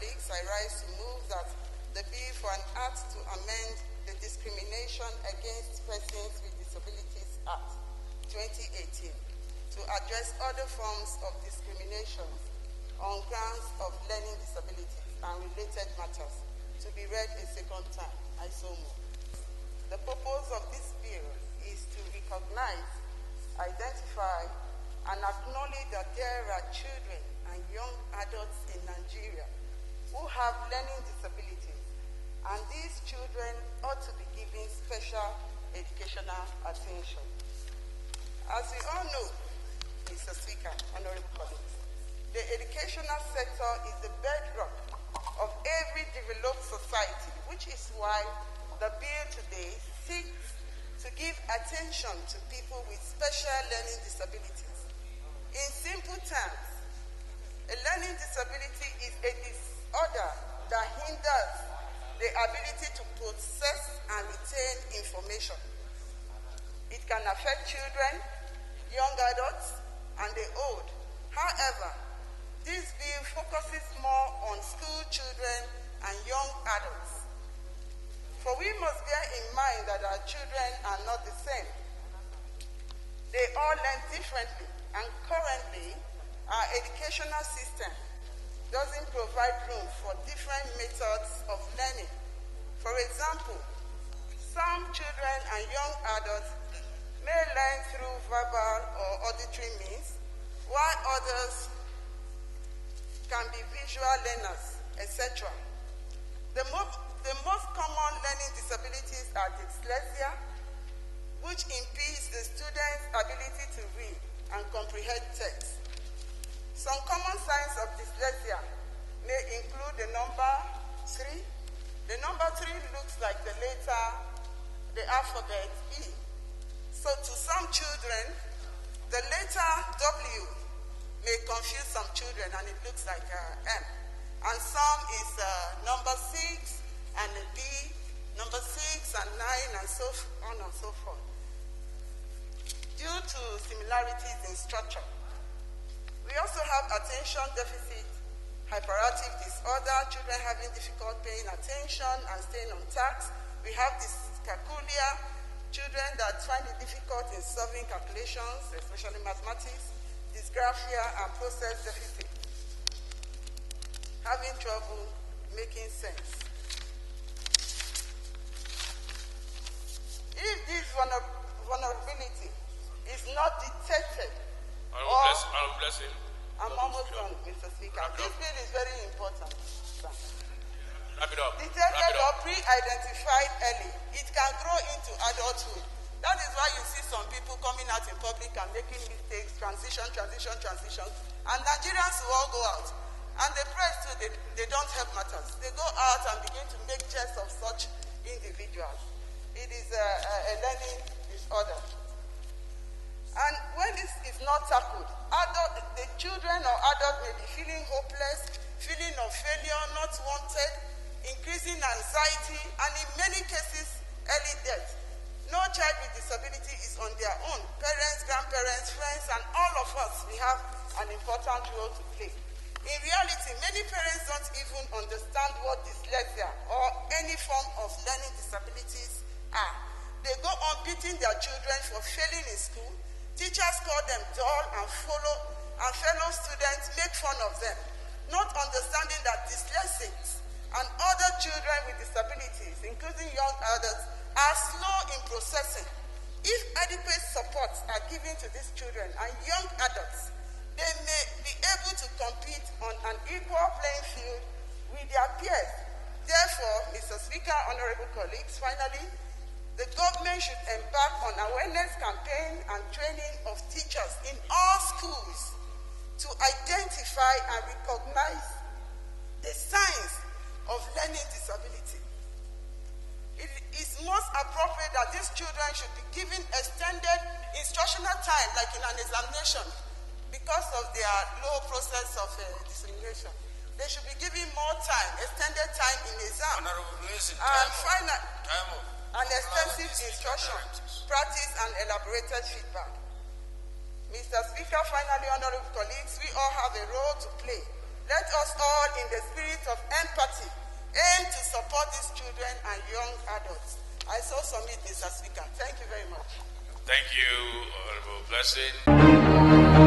colleagues, I rise to move that the bill for an act to amend the Discrimination Against Persons with Disabilities Act 2018 to address other forms of discrimination on grounds of learning disabilities and related matters to be read a second time. I so move. The purpose of this bill is to recognize, identify, and acknowledge that there are children and young adults in Nigeria who have learning disabilities, and these children ought to be given special educational attention. As we all know, Mr. Speaker, honorable colleagues, the educational sector is the bedrock of every developed society, which is why the bill today seeks to give attention to people with special learning disabilities. In simple terms, a learning disability is a disorder that hinders the ability to process and retain information. It can affect children, young adults, and the old. However, this bill focuses more on school children and young adults. For we must bear in mind that our children are not the same. They all learn differently, and currently, our educational system doesn't provide room for different methods of learning. For example, some children and young adults may learn through verbal or auditory means, while others can be visual learners, etc. The most common learning disabilities are dyslexia, which impedes the student's ability to read and comprehend text. Some common signs of dyslexia may include the number 3. The number 3 looks like the letter, the alphabet E. So to some children, the letter W may confuse some children and it looks like M. And some is number 6 and a B, number 6 and 9 and so on and so forth. Due to similarities in structure. We also have attention deficit hyperactive disorder, children having difficulty paying attention and staying on task. We have dyscalculia, children that find it difficult in solving calculations, especially mathematics, dysgraphia and process deficit, having trouble making sense. If this vulnerability is not detected, I'm almost done, Mr. Speaker. This bill is very important. Wrap it up. Detected or pre-identified early, it can grow into adulthood. That is why you see some people coming out in public and making mistakes, transition, and Nigerians will all go out. And the press too, they don't help matters. They go out and begin to make jest of such individuals. It is a learning disorder. And when this is not tackled, the children or adults may be feeling hopeless, feeling of failure, not wanted, increasing anxiety, and in many cases, early death. No child with disability is on their own. Parents, grandparents, friends, and all of us, we have an important role to play. In reality, many parents don't even understand what dyslexia or any form of learning disabilities are. They go on beating their children for failing in school. Teachers call them dull and fellow students make fun of them, not understanding that dyslexics and other children with disabilities, including young adults, are slow in processing. If adequate supports are given to these children and young adults, they may be able to compete on an equal playing field with their peers. Therefore, Mr. Speaker, honorable colleagues, finally, the government should embark on awareness campaign and training of teachers in all schools to identify and recognize the signs of learning disability. It is most appropriate that these children should be given extended instructional time, like in an examination, because of their low process of dissemination. They should be given more time, extended time in exam. And extensive instruction, practice, and elaborated feedback. Mr. Speaker, finally, honorable colleagues, we all have a role to play Let us all, in the spirit of empathy, aim to support these children and young adults. I so submit, Mr. Speaker. Thank you very much. Thank you, Honorable Blessing.